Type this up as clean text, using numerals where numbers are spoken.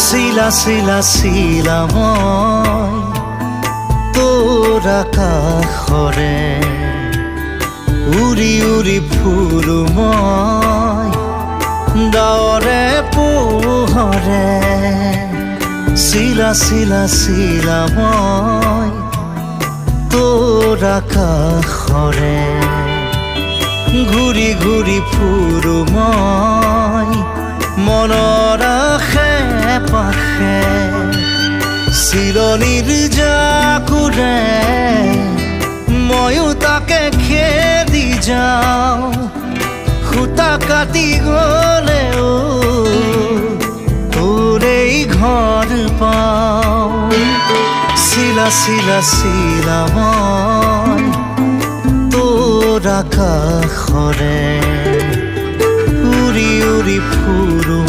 চিলা চিলা চিলা মই তোৰ আকাশৰে উৰি উৰি ফুৰো মই ডাৱৰে পোহৰে চিলা চিলা চিলা মই তোৰ আকাশৰে ঘূৰি ঘূৰি ফুৰো মই মনৰ আশে পাশে চিৰণিৰ জাকুৰে ময়ো তাকে খেদি যাওঁ সূতা কাটি গ'লেও তোৰেই ঘৰ পাওঁ চিলা চিলা চিলা মই তোৰ আকাশৰে উৰি উৰি ফুৰো